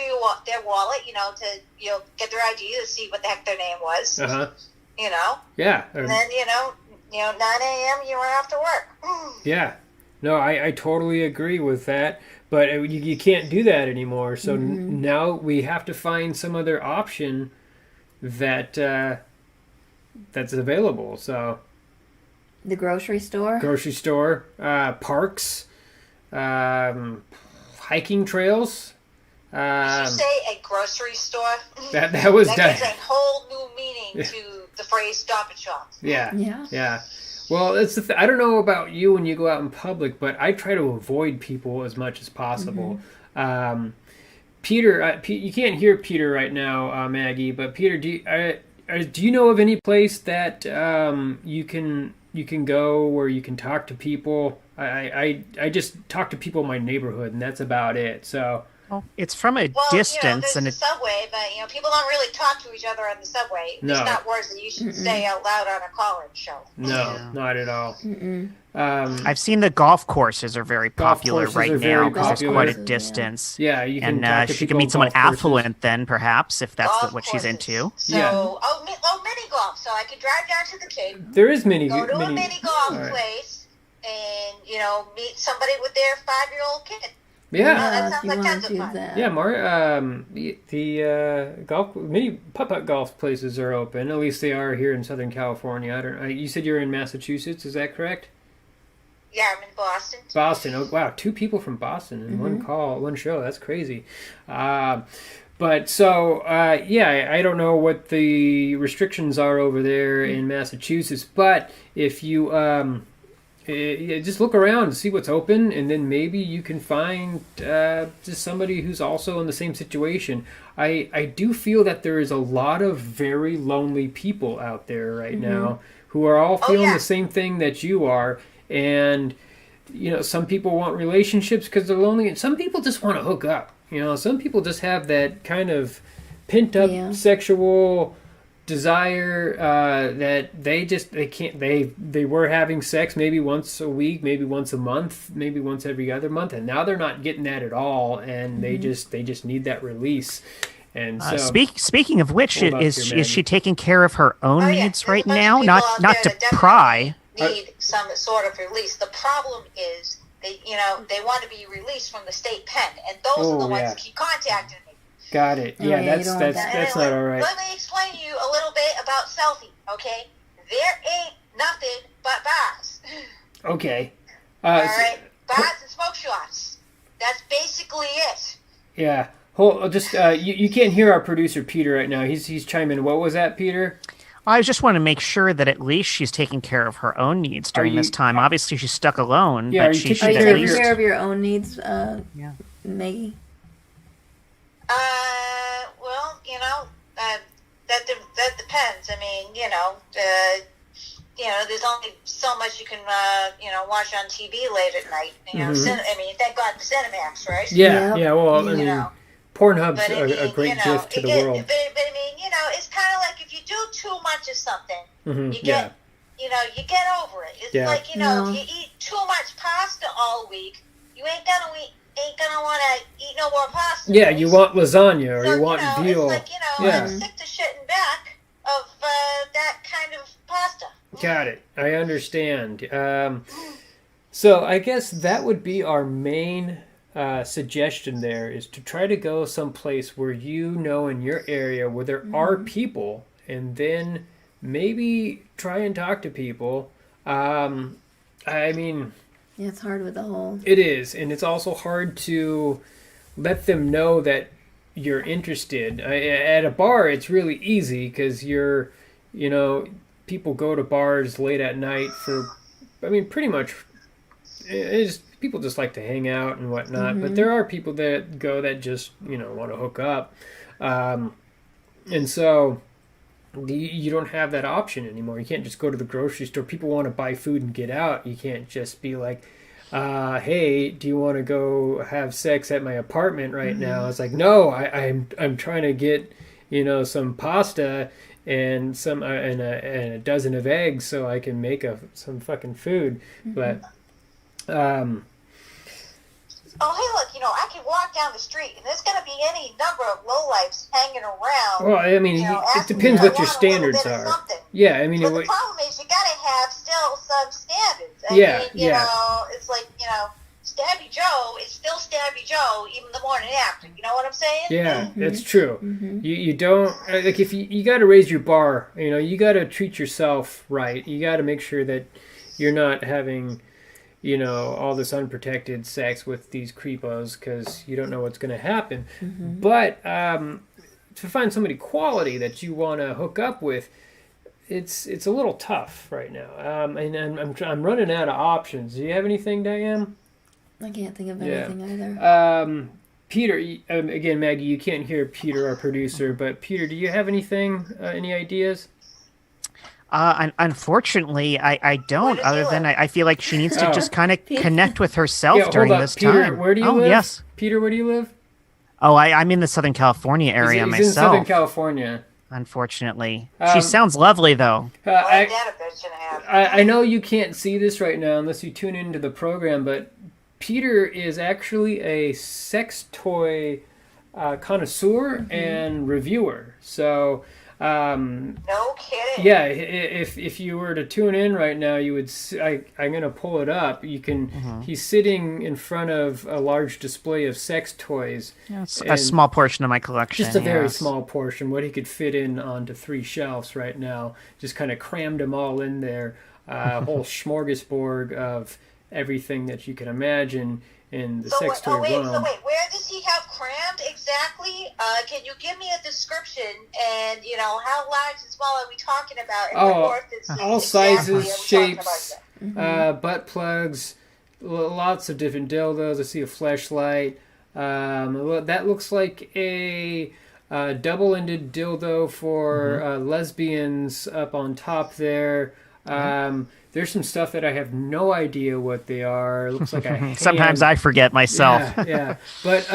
[SPEAKER 5] their wallet, to get their ID to see what the heck their name was.
[SPEAKER 2] Yeah.
[SPEAKER 5] And then 9 a.m. you were off to work.
[SPEAKER 2] Yeah. No, I totally agree with that. But you can't do that anymore. So now we have to find some other option that that's available. So
[SPEAKER 1] The grocery store?
[SPEAKER 2] Parks, hiking trails.
[SPEAKER 5] Did you say a grocery store?
[SPEAKER 2] That was
[SPEAKER 5] that gives a whole new meaning to the phrase "Stop and Shop."
[SPEAKER 2] Yeah. Well, it's I don't know about you when you go out in public, but I try to avoid people as much as possible. Peter, you can't hear Peter right now, Maggie. But Peter, do you know of any place that you can go where you can talk to people? I just talk to people in my neighborhood, and that's about it. So.
[SPEAKER 3] Well, it's from a
[SPEAKER 5] Well,
[SPEAKER 3] distance,
[SPEAKER 5] there's
[SPEAKER 3] and
[SPEAKER 5] the
[SPEAKER 3] it's
[SPEAKER 5] subway, but people don't really talk to each other on the subway.
[SPEAKER 2] No.
[SPEAKER 5] It's not words that you should say out loud on a call-in show.
[SPEAKER 2] No, not at all.
[SPEAKER 3] I've seen the golf courses are very popular
[SPEAKER 2] courses
[SPEAKER 3] right
[SPEAKER 2] are
[SPEAKER 3] now
[SPEAKER 2] very
[SPEAKER 3] because there's
[SPEAKER 2] popular.
[SPEAKER 3] quite a distance.
[SPEAKER 2] Yeah, you can talk
[SPEAKER 3] And
[SPEAKER 2] to
[SPEAKER 3] she
[SPEAKER 2] people
[SPEAKER 3] can
[SPEAKER 2] on
[SPEAKER 3] meet someone
[SPEAKER 2] golf courses.
[SPEAKER 3] affluent then, perhaps, if that's
[SPEAKER 5] Golf
[SPEAKER 3] what she's
[SPEAKER 5] courses.
[SPEAKER 3] into.
[SPEAKER 5] So,
[SPEAKER 2] Yeah.
[SPEAKER 5] mini golf. So I could drive down to the Cape,
[SPEAKER 2] There is mini.
[SPEAKER 5] go to a mini golf
[SPEAKER 2] all right.
[SPEAKER 5] place, and, meet somebody with their 5-year-old kid.
[SPEAKER 2] Yeah.
[SPEAKER 5] That
[SPEAKER 1] if
[SPEAKER 5] sounds
[SPEAKER 1] you
[SPEAKER 5] like
[SPEAKER 1] want
[SPEAKER 5] tons
[SPEAKER 1] to
[SPEAKER 5] of
[SPEAKER 1] do
[SPEAKER 5] fun.
[SPEAKER 1] that.
[SPEAKER 2] Yeah, golf, many putt-putt golf places are open. At least they are here in Southern California. You said you're in Massachusetts, is that correct?
[SPEAKER 5] Yeah, I'm in Boston.
[SPEAKER 2] Boston. Oh, wow, 2 people from Boston in one show. That's crazy. I don't know what the restrictions are over there in Massachusetts, but if you just look around and see what's open, and then maybe you can find just somebody who's also in the same situation. I do feel that there is a lot of very lonely people out there right now who are all feeling the same thing that you are, and some people want relationships because they're lonely, and some people just want to hook up. Some people just have that kind of pent up sexual desire that they were having sex maybe once a week, maybe once a month, maybe once every other month, and now they're not getting that at all, and they just need that release. And so,
[SPEAKER 3] speaking of which, is she taking care of her own needs right
[SPEAKER 5] There's a bunch
[SPEAKER 3] now?
[SPEAKER 5] of people
[SPEAKER 3] Not
[SPEAKER 5] out
[SPEAKER 3] not
[SPEAKER 5] there
[SPEAKER 3] to
[SPEAKER 5] that
[SPEAKER 3] pry.
[SPEAKER 5] need some sort of release. The problem is they want to be released from the state pen, and those are the ones that keep contacting me.
[SPEAKER 2] Got it. Yeah, that's not all right.
[SPEAKER 5] Let me explain to you a little bit about selfie, okay? There ain't nothing but bars.
[SPEAKER 2] Okay.
[SPEAKER 5] All right? Bars and smoke shops. That's basically it.
[SPEAKER 2] Yeah. You can't hear our producer Peter right now. He's chiming in. What was that, Peter?
[SPEAKER 3] I just want to make sure that at least she's taking care of her own needs during this time. Obviously, she's stuck alone, but she should
[SPEAKER 1] Are you
[SPEAKER 3] at
[SPEAKER 1] taking
[SPEAKER 3] least
[SPEAKER 1] care of your own needs, Maggie?
[SPEAKER 5] Well, that depends. I mean, there's only so much you can, watch on TV late at night. Thank God for Cinemax, right?
[SPEAKER 2] Yeah. Well, I mean, Pornhub's a great gift to the world.
[SPEAKER 5] But I mean, it's kind of like if you do too much of something, you get over it. It's like, if you eat too much pasta all week, you ain't gonna want to eat no more pasta.
[SPEAKER 2] Yeah, you want lasagna or you want veal.
[SPEAKER 5] It's like, I'm sick to shitting back of that kind of pasta.
[SPEAKER 2] Got it. I understand. So I guess that would be our main suggestion there, is to try to go someplace where in your area where there are people, and then maybe try and talk to people. I mean...
[SPEAKER 1] Yeah, it's hard with the whole...
[SPEAKER 2] It is, and it's also hard to let them know that you're interested. At a bar, it's really easy because people go to bars late at night for, pretty much, people just like to hang out and whatnot, but there are people that go that just, want to hook up. And so... You don't have that option anymore. You can't just go to the grocery store. People want to buy food and get out. You can't just be like, hey, do you want to go have sex at my apartment right now? It's like, no, I'm trying to get, some pasta and and a dozen of eggs so I can make some fucking food. But
[SPEAKER 5] oh, hey, look, I can walk down the street, and there's going to be any number of lowlifes hanging around.
[SPEAKER 2] Well, it depends what your standards are. Yeah,
[SPEAKER 5] But the problem is you got to have still some standards. It's like, Stabby Joe is still Stabby Joe even the morning after. You know what I'm saying?
[SPEAKER 2] Yeah, that's true. You don't, like, if you got to raise your bar, you got to treat yourself right. You got to make sure that you're not having... all this unprotected sex with these creepos, because you don't know what's going to happen. But to find somebody quality that you want to hook up with, it's a little tough right now. And I'm running out of options. Do you have anything, Diane?
[SPEAKER 1] I can't think of anything either.
[SPEAKER 2] Peter, again, Maggie, you can't hear Peter, our producer, but Peter, do you have anything, any ideas?
[SPEAKER 3] Unfortunately, I don't. Other than I feel like she needs to just kind of connect with herself during this
[SPEAKER 2] Peter,
[SPEAKER 3] time.
[SPEAKER 2] Where do you live?
[SPEAKER 3] Yes.
[SPEAKER 2] Peter, where do you live?
[SPEAKER 3] Oh, I'm in the Southern California area
[SPEAKER 2] He's
[SPEAKER 3] myself.
[SPEAKER 2] in Southern California.
[SPEAKER 3] Unfortunately, she sounds lovely though.
[SPEAKER 2] I know you can't see this right now unless you tune into the program, but Peter is actually a sex toy connoisseur and reviewer. So.
[SPEAKER 5] No kidding.
[SPEAKER 2] Yeah, if you were to tune in right now, you would. I'm gonna pull it up. You can. He's sitting in front of a large display of sex toys.
[SPEAKER 3] Yeah, it's a small portion of my collection.
[SPEAKER 2] Just a very small portion. What he could fit in onto 3 shelves right now. Just kind of crammed them all in there. A whole smorgasbord of everything that you can imagine in the sex toy realm.
[SPEAKER 5] So wait, where does he have crammed exactly? Can you give me a description and, how large and small are we talking about? And
[SPEAKER 2] all sizes, shapes, butt plugs, lots of different dildos. I see a fleshlight. That looks like a double-ended dildo for lesbians up on top there. There's some stuff that I have no idea what they are. It looks like a hand.
[SPEAKER 3] Sometimes I forget myself.
[SPEAKER 2] Yeah. But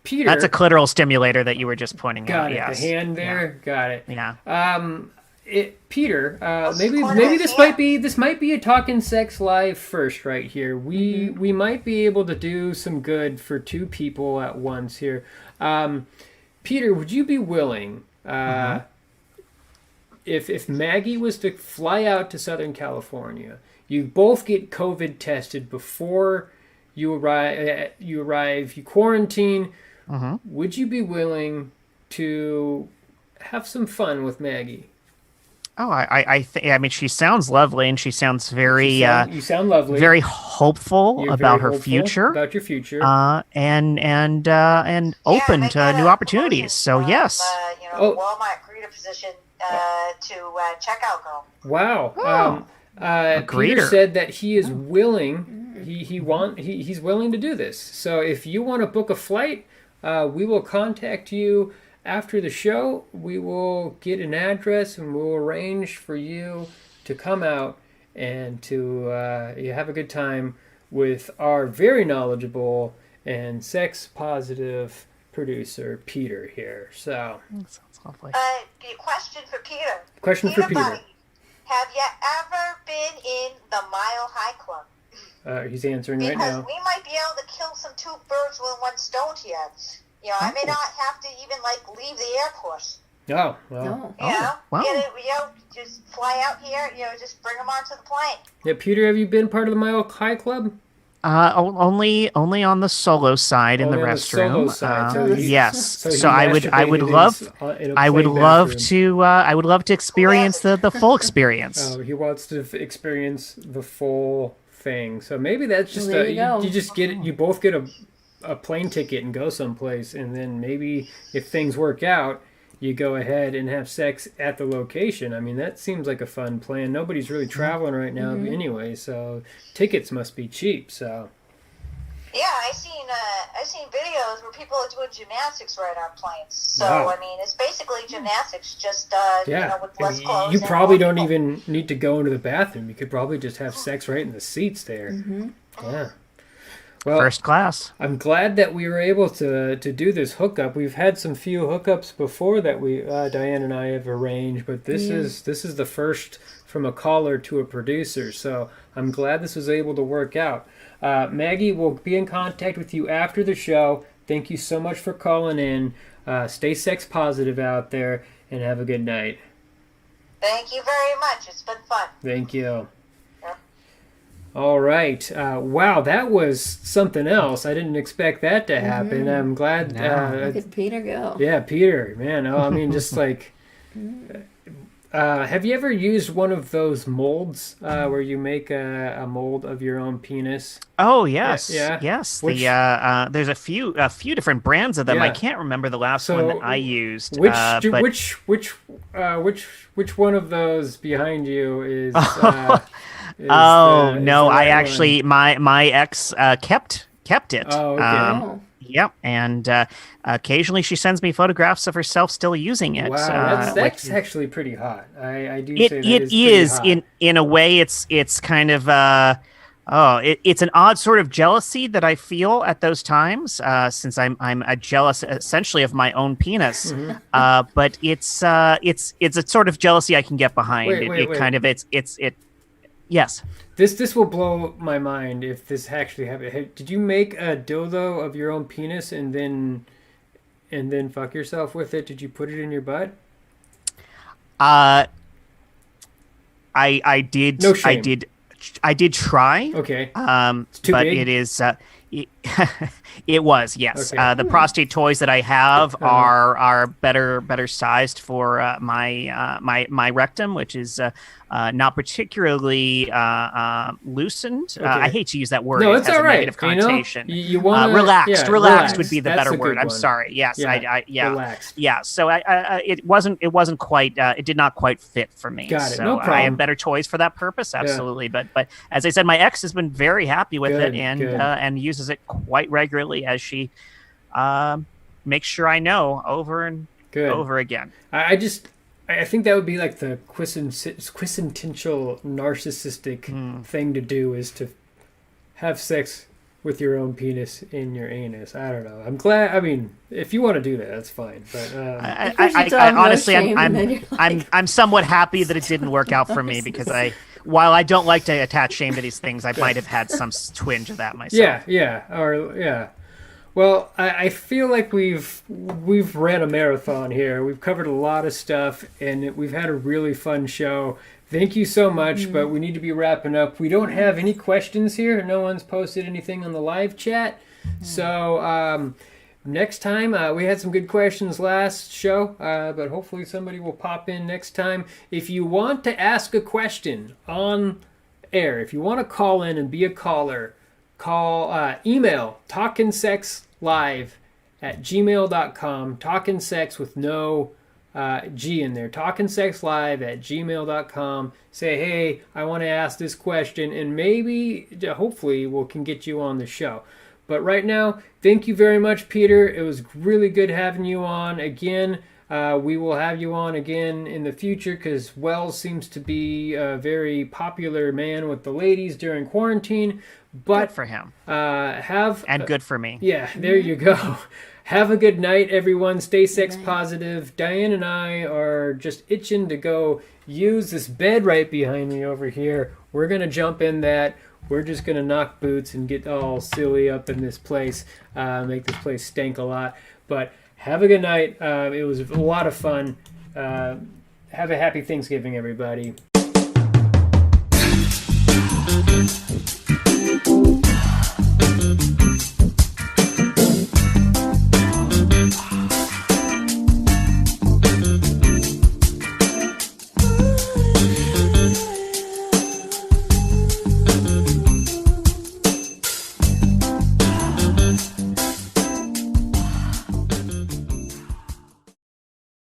[SPEAKER 2] Peter,
[SPEAKER 3] that's a clitoral stimulator that you were just pointing
[SPEAKER 2] got
[SPEAKER 3] out.
[SPEAKER 2] it.
[SPEAKER 3] Yes.
[SPEAKER 2] The hand there. Yeah. Got it.
[SPEAKER 3] Yeah.
[SPEAKER 2] Peter, maybe this might be a Talkin' Sex Live first right here. We might be able to do some good for 2 people at once here. Peter, would you be willing? If Maggie was to fly out to Southern California, you both get COVID tested before you arrive. You quarantine. Would you be willing to have some fun with Maggie?
[SPEAKER 3] Oh, I mean, she sounds lovely, and she sounds very.
[SPEAKER 2] You sound lovely.
[SPEAKER 3] Very hopeful about her future.
[SPEAKER 2] About your future.
[SPEAKER 3] And open to new opportunities. So yes.
[SPEAKER 5] Walmart greeter position to checkout girl.
[SPEAKER 2] Wow. Peter said that he is willing. He's willing to do this. So if you want to book a flight, we will contact you after the show. We will get an address and we'll arrange for you to come out and to have a good time with our very knowledgeable and sex positive producer Peter here. So
[SPEAKER 3] that sounds lovely.
[SPEAKER 5] Question for Peter.
[SPEAKER 2] Peter.
[SPEAKER 5] Buddy, have you ever been in the Mile High Club?
[SPEAKER 2] He's answering right now.
[SPEAKER 5] Because we might be able to kill some 2 birds with 1 stone here. I may not have to even leave the airport.
[SPEAKER 2] Oh, well.
[SPEAKER 5] Just fly out here. Just bring them onto the plane.
[SPEAKER 2] Yeah, Peter, have you been part of the Mile High Club?
[SPEAKER 3] Only on the solo side in the restroom. Yes. So I would love to experience the full experience.
[SPEAKER 2] Oh, he wants to experience the full thing. So maybe that's just you both get a plane ticket and go someplace, and then maybe if things work out, you go ahead and have sex at the location. I mean, that seems like a fun plan. Nobody's really traveling right now anyway, so tickets must be cheap. So
[SPEAKER 5] yeah, I've seen videos where people are doing gymnastics right on planes. So
[SPEAKER 2] wow.
[SPEAKER 5] I mean, it's basically gymnastics, just with less clothes.
[SPEAKER 2] You probably don't even need to go into the bathroom. You could probably just have sex right in the seats there. Yeah. Well,
[SPEAKER 3] first class.
[SPEAKER 2] I'm glad that we were able to do this hookup. We've had some few hookups before that we Diane and I have arranged, but this is the first from a caller to a producer. So I'm glad this was able to work out. Maggie will be in contact with you after the show. Thank you so much for calling in. Stay sex positive out there and have a good night.
[SPEAKER 5] Thank you very much. It's been fun.
[SPEAKER 2] Thank you. All right. Wow, that was something else. I didn't expect that to happen. I'm glad.
[SPEAKER 1] Look at Peter go.
[SPEAKER 2] Yeah, Peter, man. Oh, I mean, just like... have you ever used one of those molds where you make a mold of your own penis?
[SPEAKER 3] Oh, yes.
[SPEAKER 2] Yeah.
[SPEAKER 3] Yes. There's a few different brands of them.
[SPEAKER 2] Yeah.
[SPEAKER 3] I can't remember the last one that I used.
[SPEAKER 2] Which one of those behind you is...
[SPEAKER 3] I actually my ex kept it.
[SPEAKER 2] Oh, okay.
[SPEAKER 3] Yep, and occasionally she sends me photographs of herself still using it.
[SPEAKER 2] Wow, that's actually pretty hot. I do say that
[SPEAKER 3] it is hot. In a way. It's kind of it's an odd sort of jealousy that I feel at those times, since I'm jealous essentially of my own penis. But it's a sort of jealousy I can get behind. Wait. Yes.
[SPEAKER 2] This will blow my mind if this actually happened. Did you make a dildo of your own penis and then fuck yourself with it? Did you put it in your butt?
[SPEAKER 3] I did.
[SPEAKER 2] No shame.
[SPEAKER 3] I did try.
[SPEAKER 2] Okay.
[SPEAKER 3] It's
[SPEAKER 2] too
[SPEAKER 3] but
[SPEAKER 2] big?
[SPEAKER 3] it is. It was, yes.
[SPEAKER 2] Okay.
[SPEAKER 3] The prostate toys that I have are better sized for my rectum, which is not particularly loosened.
[SPEAKER 2] Okay.
[SPEAKER 3] I hate to use that word.
[SPEAKER 2] No,
[SPEAKER 3] It
[SPEAKER 2] it's
[SPEAKER 3] has
[SPEAKER 2] all
[SPEAKER 3] a
[SPEAKER 2] right.
[SPEAKER 3] negative connotation.
[SPEAKER 2] You want
[SPEAKER 3] relaxed.
[SPEAKER 2] yeah,
[SPEAKER 3] relaxed would be the
[SPEAKER 2] That's
[SPEAKER 3] better
[SPEAKER 2] a good
[SPEAKER 3] word. I'm
[SPEAKER 2] one.
[SPEAKER 3] sorry. Yes,
[SPEAKER 2] Yeah,
[SPEAKER 3] yeah,
[SPEAKER 2] relaxed.
[SPEAKER 3] yeah. So it wasn't quite. It did not quite fit for me.
[SPEAKER 2] Got it.
[SPEAKER 3] So
[SPEAKER 2] No problem.
[SPEAKER 3] I have better toys for that purpose. Absolutely. But as I said, my ex has been very happy with
[SPEAKER 2] Good,
[SPEAKER 3] it and
[SPEAKER 2] good.
[SPEAKER 3] and uses it quite regularly as she makes sure I know over and
[SPEAKER 2] Good.
[SPEAKER 3] over again.
[SPEAKER 2] I think that would be like the quintessential narcissistic thing to do, is to have sex with your own penis in your anus. I don't know. I'm glad. I mean, if you want to do that, that's fine. But
[SPEAKER 1] I
[SPEAKER 3] honestly,
[SPEAKER 1] shame, and then you're
[SPEAKER 3] I'm somewhat happy that it didn't work out for me because while I don't like to attach shame to these things, I might have had some twinge of that myself.
[SPEAKER 2] yeah. Well, I feel like we've ran a marathon here. We've covered a lot of stuff, and we've had a really fun show. Thank you so much, but we need to be wrapping up. We don't have any questions here. No one's posted anything on the live chat. So next time, we had some good questions last show, but hopefully somebody will pop in next time. If you want to ask a question on air, if you want to call in and be a caller, email talkinsexlive@gmail.com. Talkinsex with no G in there. talkinsexlive@gmail.com. Say, hey, I want to ask this question, and maybe, hopefully, we can get you on the show. But right now, thank you very much, Peter. It was really good having you on again. We will have you on again in the future because Wells seems to be a very popular man with the ladies during quarantine. But
[SPEAKER 3] Good for him.
[SPEAKER 2] Good
[SPEAKER 3] for me.
[SPEAKER 2] Yeah, there you go. Have a good night, everyone. Stay sex positive. Diane and I are just itching to go use this bed right behind me over here. We're going to jump in that. We're just going to knock boots and get all silly up in this place, make this place stink a lot. But have a good night. It was a lot of fun. Have a happy Thanksgiving, everybody.